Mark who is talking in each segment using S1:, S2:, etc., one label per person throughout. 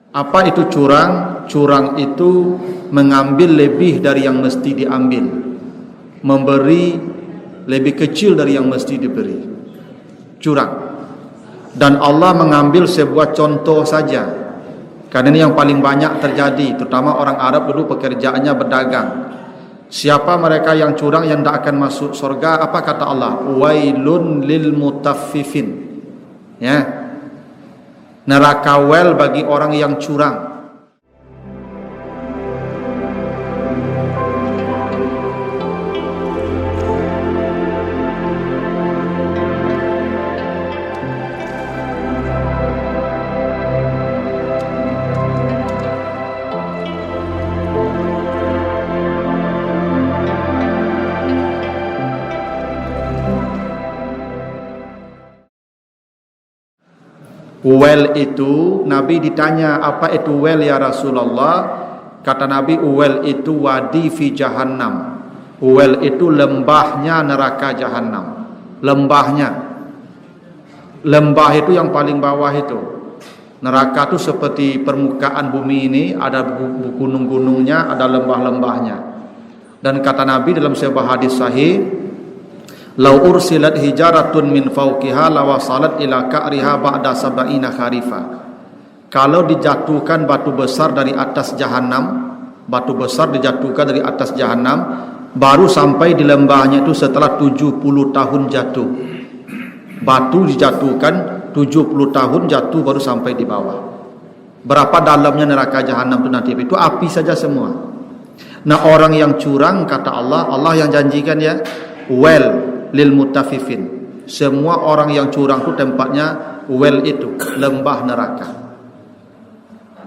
S1: Apa itu curang? Curang itu mengambil lebih dari yang mesti diambil, memberi lebih kecil dari yang mesti diberi. Curang. Dan Allah mengambil sebuah contoh saja, karena ini yang paling banyak terjadi, terutama orang Arab dulu pekerjaannya berdagang. Siapa mereka yang curang yang tidak akan masuk surga? Apa kata Allah? Wailun lil mutaffifin. Ya. Neraka wel bagi orang yang curang. Uwel itu, Nabi ditanya, apa itu uwel ya Rasulullah? Kata Nabi, uwel itu wadi fi jahannam. Uwel itu lembahnya neraka jahannam. Lembahnya. Lembah itu yang paling bawah itu. Neraka itu seperti permukaan bumi ini, ada gunung-gunungnya, ada lembah-lembahnya. Dan kata Nabi dalam sebuah hadis sahih, lau ursilat hijaratun min fawqiha lawasalat ila ka'riha ba'da sab'ina kharifa. Kalau dijatuhkan batu besar dari atas jahanam, batu besar dijatuhkan dari atas jahanam, baru sampai di lembahnya itu setelah 70 tahun jatuh. Batu dijatuhkan 70 tahun jatuh baru sampai di bawah. Berapa dalamnya neraka jahanam itu nanti? Itu api saja semua. Nah, orang yang curang, kata Allah, Allah yang janjikan ya, well lil mutaffifin. Semua orang yang curang itu tempatnya well itu, lembah neraka.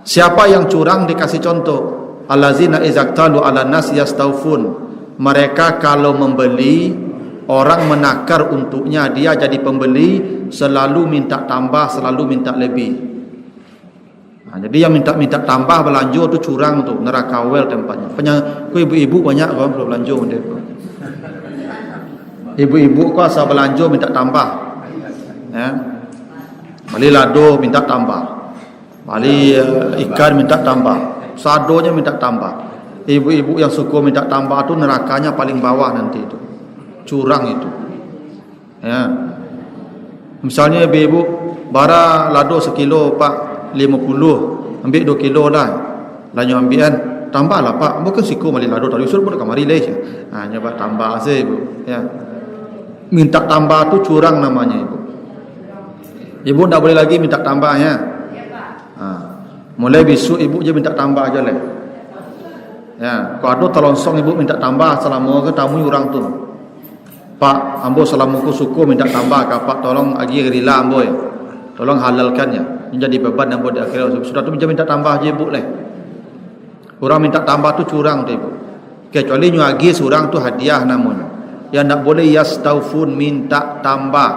S1: Siapa yang curang dikasih contoh, allazina izaqtalu ala nas yastaufun. Mereka kalau membeli, orang menakar untuknya, dia jadi pembeli selalu minta tambah, selalu minta lebih. Nah, jadi yang minta tambah belanja itu curang tuh, neraka well tempatnya. Ibu-ibu banyak kan belum belanja mereka. Ibu-ibu kok asal belanja minta tambah, ya. Beli lado minta tambah, beli ikan minta tambah, sadonya minta tambah. Ibu-ibu yang suka minta tambah itu nerakanya paling bawah nanti itu, curang itu, ya. Misalnya ibu-ibu bara lado sekilo pak 50, ambil 2 kilo lah, lanjut ambilan tambahlah pak, bukan siku beli lado tadi suruh pun kamari leh, nyoba tambah sih ibu, ya. Minta tambah tu curang namanya ibu. Ibu tak boleh lagi minta tambah ya. Mulai besok ibu je minta tambah aja leh. Ya, kalau ada terlongsong ibu minta tambah selama ke tamu orang tu. Pak, ambo selamuku suku minta tambah ke pak, tolong agi rila ambo ya. Tolong halalkannya. Menjadi beban ambo di akhirat. Sudah tu minta tambah aja ibu leh. Orang minta tambah tu curang tu ibu. Kecuali nyuagi seorang tu hadiah namanya. Yang tak boleh yastaufun, minta tambah.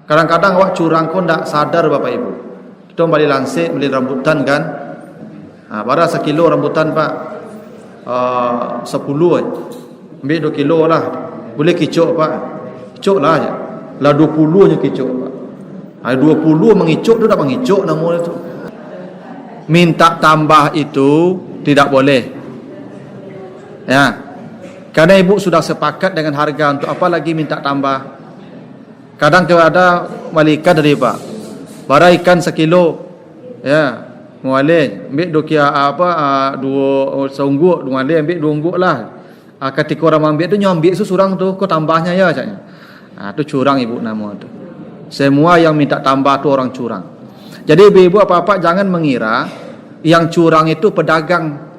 S1: Kadang-kadang awak curang kau tak sadar bapak ibu. Kita beli lansik, beli rambutan kan. Pada 1 kilo rambutan pak 10 ambil 2 kilo lah. Boleh kicuk pak. Kicuk lah aja. Lah 20 nya kicuk pak. 20 mengicuk tu tak mengicuk namanya tu. Minta tambah itu tidak boleh. Ya. Karena ibu sudah sepakat dengan harga, untuk apa lagi minta tambah? Kadang ada malaikat dari pak, bara ikan 1 kilo, ya, mualih, ambil 2 kia apa 2 seungguk, mualih ambil 2 ungguk lah. Ketika orang ambil tu nyambil tu surang tu, kau tambahnya ya katanya. Tu curang ibu nama tu. Semua yang minta tambah tu orang curang. Jadi ibu apa-apa jangan mengira yang curang itu pedagang.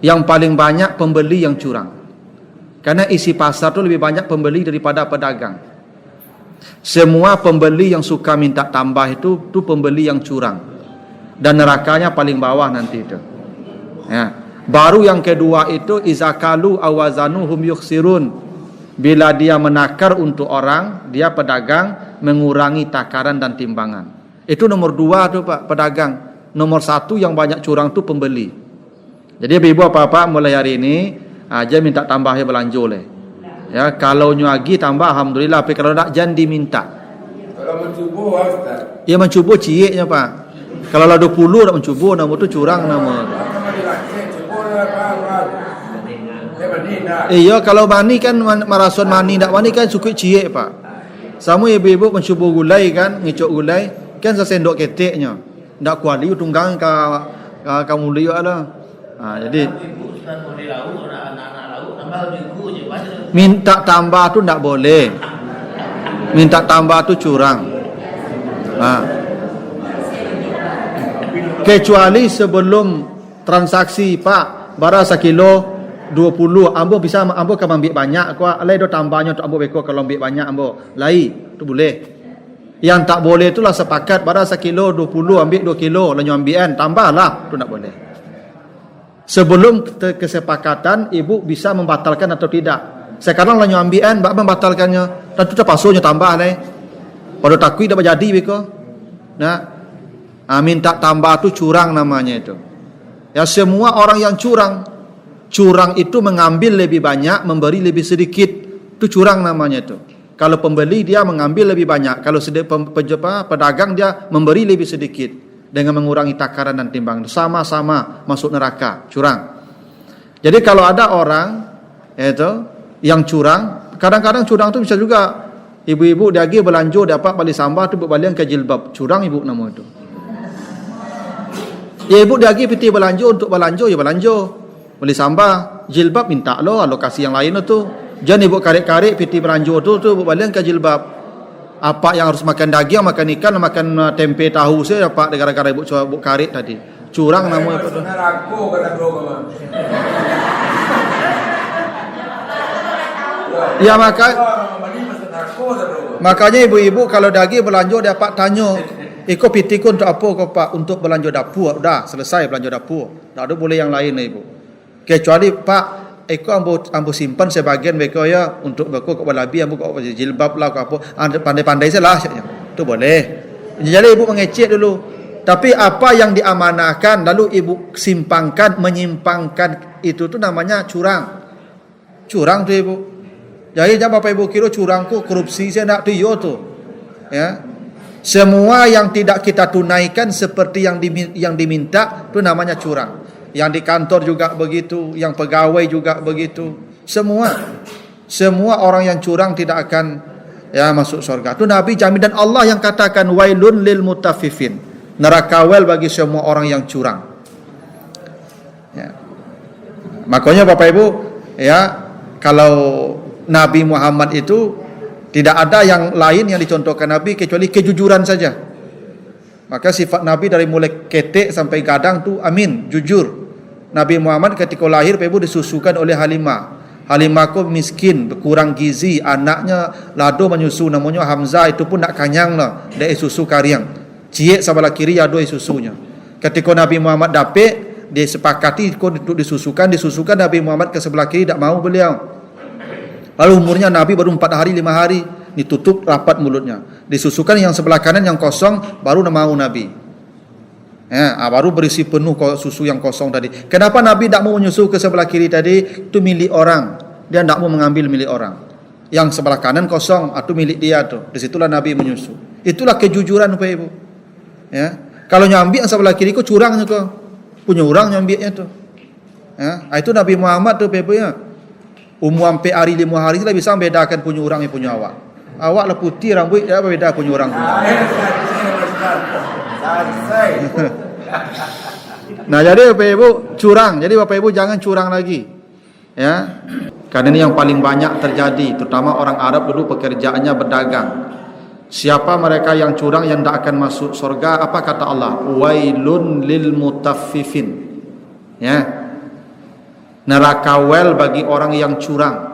S1: Yang paling banyak pembeli yang curang. Karena isi pasar tu lebih banyak pembeli daripada pedagang. Semua pembeli yang suka minta tambah itu pembeli yang curang. Dan nerakanya paling bawah nanti itu. Ya. Baru yang kedua itu izakalu awazanuhum yukhsirun. Bila dia menakar untuk orang, dia pedagang mengurangi takaran dan timbangan. Itu nomor 2 tu pak, pedagang. Nomor 1 yang banyak curang tu pembeli. Jadi ibu apa-apa mulai hari ini aja minta tambah ya belanja leh. Ya, kalau nyuagi tambah alhamdulillah, tapi kalau tak jangan diminta.
S2: Kalau mencubu Ustaz.
S1: Ya mencubu cieknya pak. Kalau lah 20 nak mencuba, nama tu curang nama. Iya, kalau mani kan marason mani, tak mani kan suku ciek pak. Sama ibu-ibu mencuba gulai kan, ngicok gulai kan sesendok keteknya. Ndak kuali tunggang kamu lihat lah. Jadi minta tambah tu ndak boleh. Minta tambah tu curang. Kecuali sebelum transaksi pak, bara sekilo 20, ambo bisa ambo kan ambil banyak kuat, alai do tambahnya untuk ambo beko kalau ambil banyak ambo. Lai, tu boleh. Yang tak boleh itulah sepakat bara sekilo 20 ambil 2 kilo, lanyo ambilan tambahlah, tu tak boleh. Sebelum kesepakatan ibu bisa membatalkan atau tidak. Sekarang lanyo ambilan bak membatalkannya, tentu terpaksa tambah lai. Pada takwi dah jadi beko. Nah, minta tambah tu curang namanya itu. Ya semua orang yang curang itu mengambil lebih banyak, memberi lebih sedikit. Itu curang namanya itu. Kalau pembeli dia mengambil lebih banyak, kalau pedagang dia memberi lebih sedikit dengan mengurangi takaran dan timbang. Sama-sama masuk neraka, curang. Jadi kalau ada orang itu yang curang, kadang-kadang curang itu bisa juga ibu-ibu dia pergi belanja dapat balik sambal tu balik ke jilbab. Curang ibu nama itu. Ya ibu dia pergi piti belanja untuk belanja, ya belanja. Beli sambal, jilbab minta lo alokasi yang lain tu. Jangan ibu karek-karek piti beranjo tu balik ke jilbab. Apa yang harus makan daging, makan ikan, makan tempe tahu saya dapat gara-gara ibu coba karek tadi. Curang nama itu. Ya makanya ibu-ibu kalau daging belanja dapat tanya, "Iko piti ku untuk apa kau pak?" "Untuk belanja dapur." Dah selesai belanja dapur. Tak ada boleh yang lain ibu. Kecuali pak, eko ambo simpan sebagian beko ya untuk beko kau balabi ambo kau jilbab lah kau apa pandai-pandai salah itu boleh. Jadi ibu mengecek dulu. Tapi apa yang diamanahkan lalu ibu simpangkan, menyimpangkan itu tu namanya curang. Curang tu ibu. Jadi jangan bapak ibu kira curangku korupsi saya nak tu yo tu. Ya. Semua yang tidak kita tunaikan seperti yang diminta tu namanya curang. Yang di kantor juga begitu, yang pegawai juga begitu. Semua orang yang curang tidak akan masuk surga. Itu Nabi jamin, dan Allah yang katakan wailun lil mutaffifin. Neraka wel bagi semua orang yang curang. Ya. Makanya Bapak Ibu, kalau Nabi Muhammad itu tidak ada yang lain yang dicontohkan Nabi kecuali kejujuran saja. Maka sifat Nabi dari mulai ketek sampai gadang tu amin, jujur. Nabi Muhammad ketika lahir Ibu disusukan oleh Halimah. Halimah ku miskin, berkurang gizi, anaknya lado menyusu namanya Hamzah, itu pun nak kanyang lah, dia susu kariang. Ciek sebelah kiri ada susunya. Ketika Nabi Muhammad dapet, dia sepakati untuk disusukan Nabi Muhammad ke sebelah kiri, tak mau beliau. Lalu umurnya Nabi baru 4 hari 5 hari, ditutup rapat mulutnya. Disusukan yang sebelah kanan yang kosong, baru mau Nabi. Baru berisi penuh susu yang kosong tadi. Kenapa Nabi tak mau menyusu ke sebelah kiri tadi? Itu milik orang. Dia tak mau mengambil milik orang. Yang sebelah kanan kosong, itu milik dia tu. Disitulah Nabi menyusu. Itulah kejujuran Bapak Ibu. Kalau nyambi yang sebelah kiri, kau curang tu. Punya orang nyambinya tu. Itu Nabi Muhammad tu Bapak Ibu ya. Umur sampai hari 5 hari lah bisa membedakan punya orang yang punya awak. Awak lah putih rambut, dia beda punya orang punya. Nah jadi Bapak Ibu curang. Jadi Bapak Ibu jangan curang lagi. Karena ini yang paling banyak terjadi, terutama orang Arab dulu pekerjaannya berdagang. Siapa mereka yang curang yang tidak akan masuk surga? Apa kata Allah? Wailun lil mutaffifin. Neraka wel bagi orang yang curang.